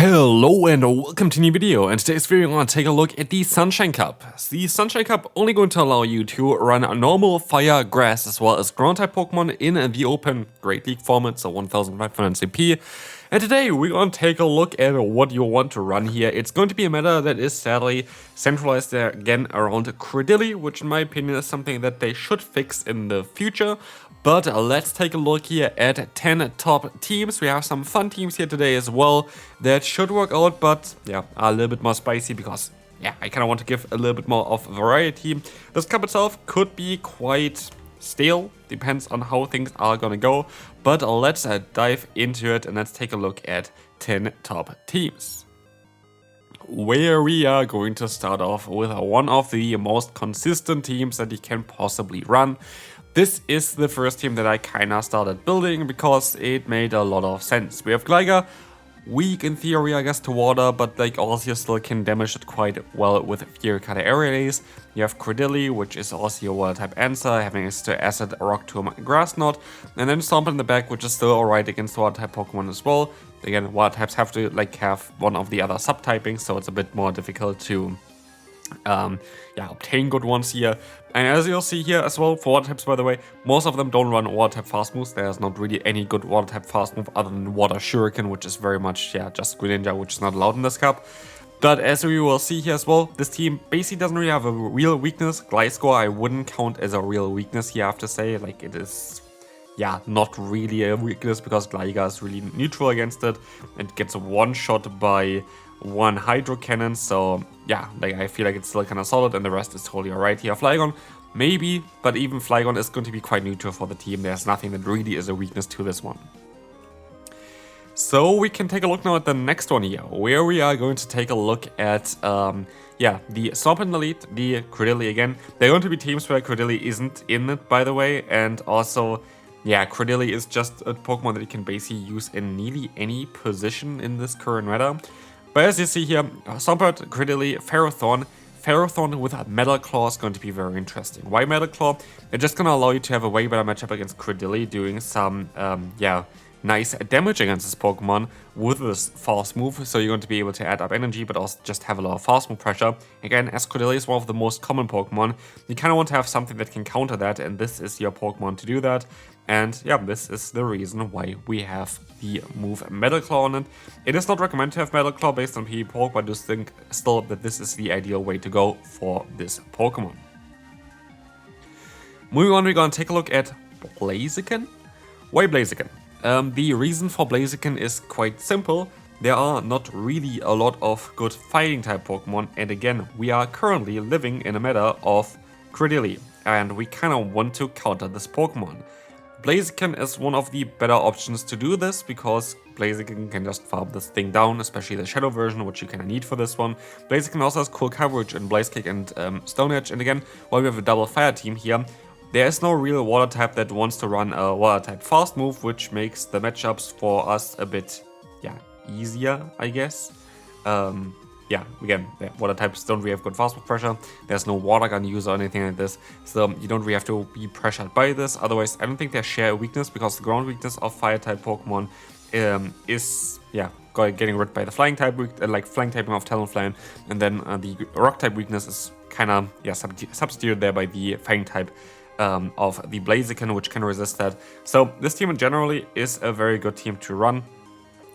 Hello and welcome to a new video, and today's video we're going to take a look at the Sunshine Cup. The Sunshine Cup only going to allow you to run normal, fire, grass as well as ground type Pokemon in the open Great League format, so 1500 CP. And today we're going to take a look at what you want to run here. It's going to be a meta that is sadly centralized again around Credilli, which in my opinion is something that they should fix in the future. But let's take a look here at 10 top teams. We have some fun teams here today as well that should work out, but yeah, are a little bit more spicy because yeah, I kind of want to give a little bit more of variety. This cup itself could be quite stale, depends on how things are gonna go, but let's dive into it and let's take a look at 10 top teams. Where we are going to start off with one of the most consistent teams that you can possibly run. This is the first team that I kinda started building because it made a lot of sense. We have Gligar, weak in theory I guess to water, but like also still can damage it quite well with Fury Cutter Aerials. You have Credilli, which is also a water type answer, having extra acid, rock tomb, grass knot, and then Stomp in the back, which is still alright against water type Pokemon as well. Again, water types have to like have one of the other subtypings, so it's a bit more difficult to obtain good ones here. And as you'll see here as well, for water types by the way, most of them don't run water type fast moves. There's not really any good water type fast move other than Water Shuriken, which is very much just Greninja, which is not allowed in this cup. But as we will see here as well, this team basically doesn't really have a real weakness. Gliscor I wouldn't count as a real weakness here, I have to say. Like it is not really a weakness because Gligar is really neutral against it and gets one shot by one Hydro Cannon, so yeah, like I feel like it's still kind of solid and the rest is totally alright here. Flygon, maybe, but even Flygon is going to be quite neutral for the team. There's nothing that really is a weakness to this one. So we can take a look now at the next one here, where we are going to take a look at, the Stomp in the lead, the Credilli again. They're going to be teams where Credilli isn't in it, by the way, and also, yeah, Credilli is just a Pokemon that you can basically use in nearly any position in this current meta. But as you see here, Swampert, Credilli, Ferrothorn. Ferrothorn with a Metal Claw is going to be very interesting. Why Metal Claw? It's just going to allow you to have a way better matchup against Credilli, doing some, nice damage against this Pokemon with this fast move. So you're going to be able to add up energy, but also just have a lot of fast move pressure. Again, as Credilli is one of the most common Pokemon, you kind of want to have something that can counter that, and this is your Pokemon to do that. And yeah, this is the reason why we have the move Metal Claw on it. It is not recommended to have Metal Claw based on PvP Poke, but I just think still that this is the ideal way to go for this Pokemon. Moving on, we're going to take a look at Blaziken. Why Blaziken? The reason for Blaziken is quite simple. There are not really a lot of good fighting type Pokemon, and again, we are currently living in a meta of Credilli, and we kind of want to counter this Pokemon. Blaziken is one of the better options to do this because Blaziken can just farm this thing down, especially the Shadow version, which you kind of need for this one. Blaziken also has cool coverage in Blaze Kick and Stone Edge, and again, while we have a double fire team here, there is no real water type that wants to run a water type fast move, which makes the matchups for us a bit, easier, I guess. Again, water types don't really have good fast move pressure. There's no water gun use or anything like this, so you don't really have to be pressured by this. Otherwise, I don't think they share a weakness because the ground weakness of fire type Pokemon is getting rid by the flying type, flying typing of Talonflame, and then the rock type weakness is kind of substituted there by the fighting type of the Blaziken, which can resist that. So this team generally is a very good team to run.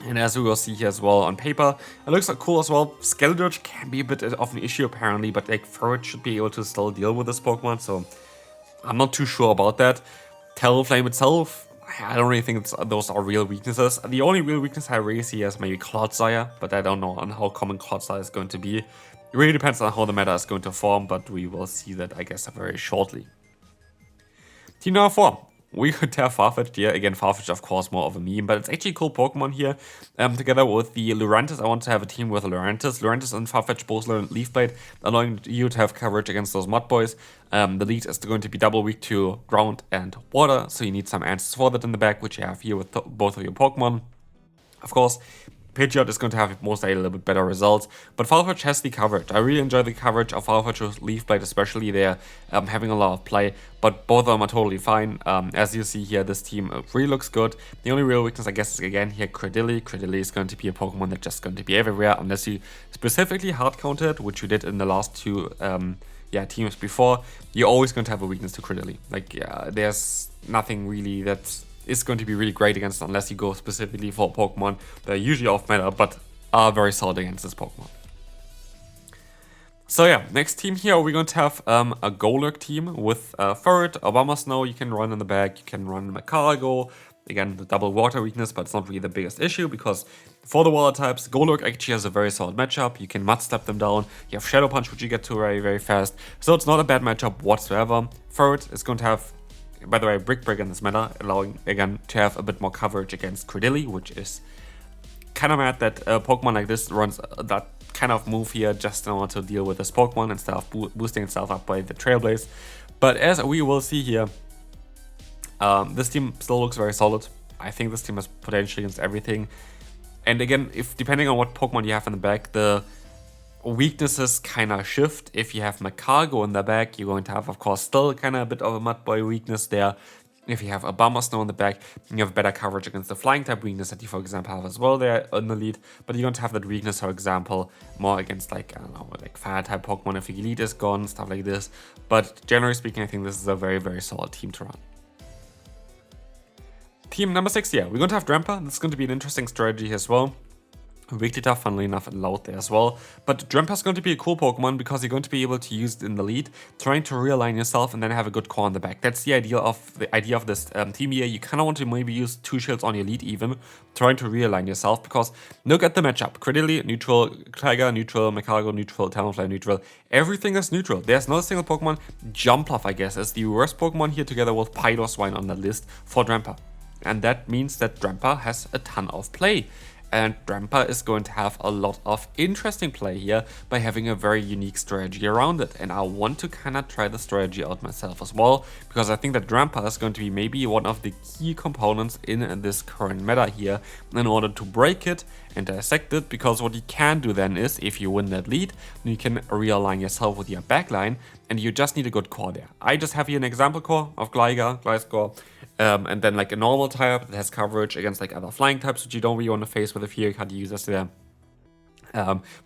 And as we will see here as well on paper, it looks cool as well. Skeldurge can be a bit of an issue apparently, but like Ferret should be able to still deal with this Pokemon, so I'm not too sure about that. Talonflame itself, I don't really think those are real weaknesses. The only real weakness I really see is maybe Clodsire, but I don't know on how common Clodsire is going to be. It really depends on how the meta is going to form, but we will see that, I guess, very shortly. Team number 4. We could have Farfetch'd here. Again, Farfetch'd, of course, more of a meme, but it's actually a cool Pokemon here. Together with the Lurantis, I want to have a team with Lurantis. Lurantis and Farfetch'd both learn Leaf Blade, allowing you to have coverage against those Mud Boys. The lead is going to be double weak to ground and water, so you need some answers for that in the back, which you have here with both of your Pokemon. Of course, Pidgeot is going to have most likely a little bit better results, but Farfetch has the coverage. I really enjoy the coverage of Farfetch with Leaf Blade, especially they're having a lot of play, but both of them are totally fine. As you see here, this team really looks good. The only real weakness, I guess, is again here Credilli. Credilli is going to be a Pokemon that's just going to be everywhere, unless you specifically hard countered, which you did in the last two teams before. You're always going to have a weakness to Credilli. Like, there's nothing really that's is going to be really great against it unless you go specifically for Pokemon that are usually off meta but are very solid against this Pokemon. So yeah, next team here we're going to have a Golurk team with Ferret, Abomasnow you can run in the back, you can run Magcargo, again the double water weakness, but it's not really the biggest issue because for the water types, Golurk actually has a very solid matchup. You can Mud Step them down, you have Shadow Punch which you get to very very fast, so it's not a bad matchup whatsoever. Ferret is going to have, by the way, Brick Break in this meta, allowing again to have a bit more coverage against Credilli, which is kind of mad that a Pokemon like this runs that kind of move here just in order to deal with this Pokemon instead of boosting itself up by the Trailblaze. But as we will see here, this team still looks very solid. I think this team has potential against everything. And again, if depending on what Pokemon you have in the back, the weaknesses kind of shift. If you have Magcargo in the back, you're going to have, of course, still kind of a bit of a Mudboy weakness there. If you have a Abomasnow in the back, you have better coverage against the flying type weakness that you, for example, have as well there in the lead. But you're going to have that weakness, for example, more against, like, I don't know, like fire type Pokemon if your lead is gone, stuff like this. But generally speaking, I think this is a very, very solid team to run. Team number 6 here, we're going to have Drampa. This is going to be an interesting strategy as well. Wigglytuff, funnily enough, allowed there as well. But Drampa is going to be a cool Pokemon because you're going to be able to use it in the lead, trying to realign yourself and then have a good core in the back. That's the idea of this team here. You kind of want to maybe use 2 shields on your lead even, trying to realign yourself because look at the matchup. Credilli, neutral, Tiger, neutral, Magcargo, neutral, Talonflame, neutral. Everything is neutral. There's not a single Pokemon. Jumpluff, I guess, is the worst Pokemon here together with Piloswine on the list for Drampa. And that means that Drampa has a ton of play. And Drampa is going to have a lot of interesting play here by having a very unique strategy around it. And I want to kind of try the strategy out myself as well, because I think that Drampa is going to be maybe one of the key components in this current meta here in order to break it and dissect it. Because what you can do then is, if you win that lead, you can realign yourself with your backline and you just need a good core there. I just have here an example core of Gliscor. And then like a normal type that has coverage against like other flying types which you don't really want to face with a Fury card users there.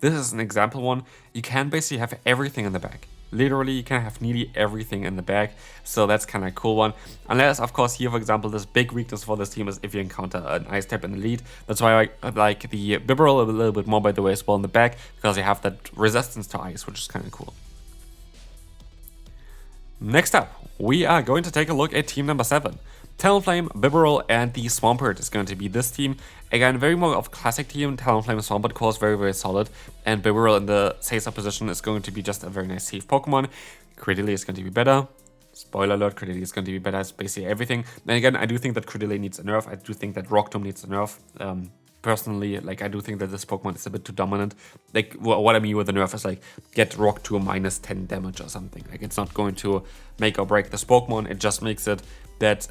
This is an example one. You can basically have everything in the back. Literally, you can have nearly everything in the back. So that's kind of a cool one. Unless, of course, here, for example, this big weakness for this team is if you encounter an ice type in the lead. That's why I like the Bibarel a little bit more, by the way, as well in the back, because you have that resistance to ice, which is kind of cool. Next up, we are going to take a look at team number 7. Talonflame, Bibarel, and the Swampert is going to be this team. Again, very more of classic team. Talonflame Swampert core is very, very solid. And Bibarel in the Seiza position is going to be just a very nice safe Pokemon. Credilli is going to be better. Spoiler alert, Credilli is going to be better. It's basically everything. And again, I do think that Credilli needs a nerf. I do think that Rock Tomb needs a nerf. Personally, like, I do think that this Pokemon is a bit too dominant. Like, what I mean with the nerf is, like, get Rock to a minus 10 damage or something. Like, it's not going to make or break this Pokemon. It just makes it that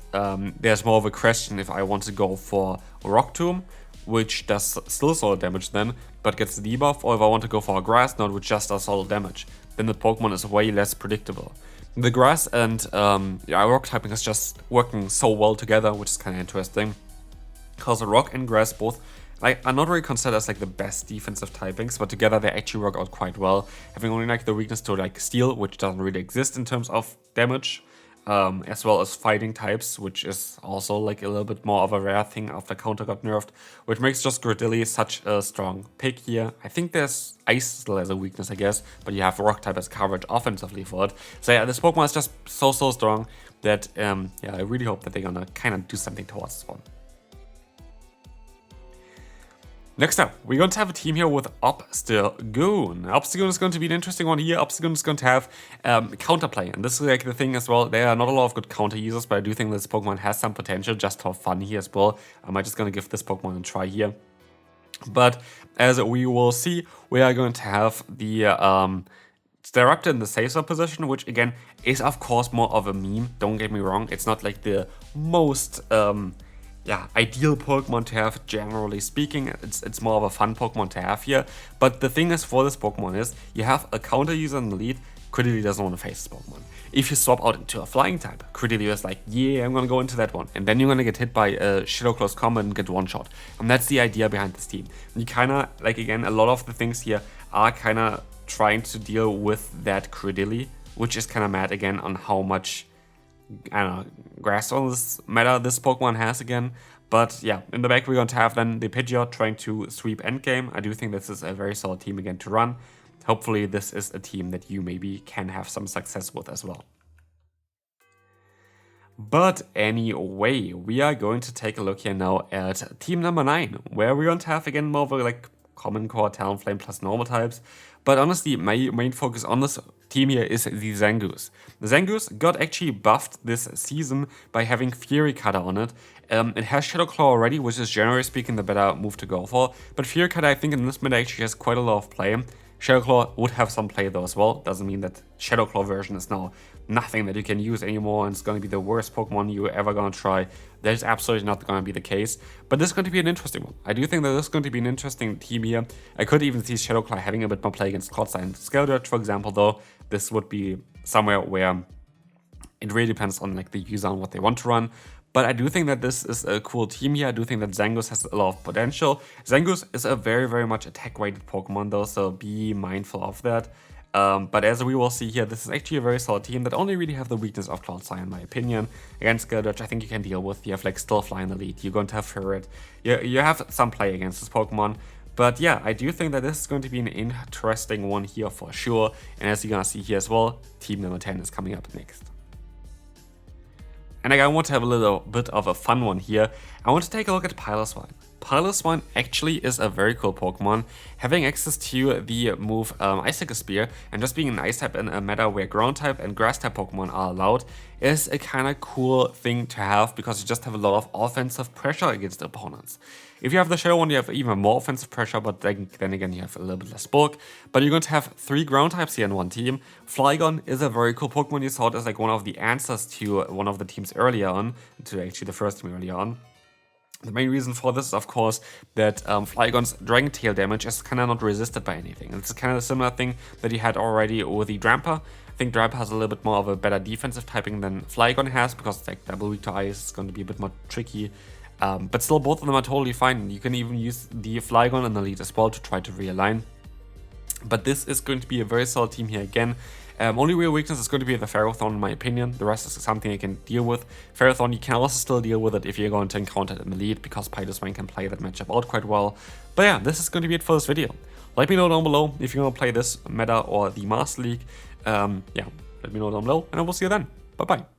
there's more of a question if I want to go for Rock Tomb, which does still solid damage then, but gets the debuff, or if I want to go for a Grass Knot, which just does solid damage. Then the Pokemon is way less predictable. The Grass and Rock typing is just working so well together, which is kind of interesting. Because Rock and Grass both are not really considered as like the best defensive typings, but together they actually work out quite well. Having only like the weakness to like Steel, which doesn't really exist in terms of damage, as well as fighting types, which is also like a little bit more of a rare thing after Counter got nerfed, which makes just Credilli such a strong pick here. I think there's Ice still as a weakness, I guess, but you have Rock type as coverage offensively for it. So yeah, this Pokemon is just so strong that I really hope that they're gonna kind of do something towards this one. Next up, we're going to have a team here with Obstagoon. Obstagoon is going to be an interesting one here. Obstagoon is going to have counterplay, and this is like the thing as well. There are not a lot of good counter users, but I do think this Pokemon has some potential just for fun here as well. I'm just going to give this Pokemon a try here. But as we will see, we are going to have the Staraptor in the safer position, which again is of course more of a meme. Don't get me wrong, it's not like the most yeah, ideal Pokemon to have, generally speaking. It's more of a fun Pokemon to have here. But the thing is for this Pokemon is you have a counter user in the lead. Credily doesn't want to face this Pokemon. If you swap out into a flying type, Credily is like, yeah, I'm gonna go into that one. And then you're gonna get hit by a Shadow Close Combat and get one shot. And that's the idea behind this team. You kinda, like again, a lot of the things here are kinda trying to deal with that Credily, which is kinda mad again on how much, I don't know, grass on this meta this Pokemon has again. But yeah, in the back we're going to have then the Pidgeot trying to sweep endgame. I do think this is a very solid team again to run. Hopefully this is a team that you maybe can have some success with as well. But anyway, we are going to take a look here now at team number 9, where we're going to have again more of a like common core, Talonflame plus normal types. But honestly, my main focus on this team here is the Zangoose. The Zangoose got actually buffed this season by having Fury Cutter on it. It has Shadow Claw already, which is generally speaking the better move to go for. But Fury Cutter I think in this meta actually has quite a lot of play. Shadow Claw would have some play though as well. Doesn't mean that Shadow Claw version is now nothing that you can use anymore and it's going to be the worst Pokemon you're ever going to try. That is absolutely not going to be the case. But this is going to be an interesting one. I do think that this is going to be an interesting team here. I could even see Shadow Claw having a bit more play against Clodsire and Skeldritch, for example, though. This would be somewhere where it really depends on like the user and what they want to run. But I do think that this is a cool team here. I do think that Zangoose has a lot of potential. Zangoose is a very, very much attack-weighted Pokemon though, so be mindful of that. But as we will see here, this is actually a very solid team that only really have the weakness of Clodsire in my opinion. Against Skeldritch, I think you can deal with. You have like still Fly in the lead. You're going to have Ferret. You have some play against this Pokemon. But yeah, I do think that this is going to be an interesting one here for sure. And as you're going to see here as well, team number 10 is coming up next. And I want to have a little bit of a fun one here. I want to take a look at Piloswine. Piloswine actually is a very cool Pokemon. Having access to the move Icicle Spear and just being an Ice type in a meta where Ground type and Grass type Pokemon are allowed is a kind of cool thing to have because you just have a lot of offensive pressure against opponents. If you have the Shadow one, you have even more offensive pressure, but then again, you have a little bit less bulk. But you're going to have 3 ground types here in one team. Flygon is a very cool Pokemon. You saw it as like one of the answers to one of the teams earlier on, to actually the first team earlier on. The main reason for this is, of course, that Flygon's Dragon Tail damage is kind of not resisted by anything. It's kind of a similar thing that he had already with the Drampa. I think Drampa has a little bit more of a better defensive typing than Flygon has, because it's like double weak to ice, it's going to be a bit more tricky. But still, both of them are totally fine. You can even use the Flygon in the lead as well to try to realign. But this is going to be a very solid team here again. Only real weakness is going to be the Ferrothorn in my opinion. The rest is something I can deal with. Ferrothorn, you can also still deal with it if you're going to encounter it in the lead, because Piloswine can play that matchup out quite well. But yeah, this is going to be it for this video. Let me know down below if you want to play this meta or the Master League. Yeah, let me know down below and I will see you then. Bye bye.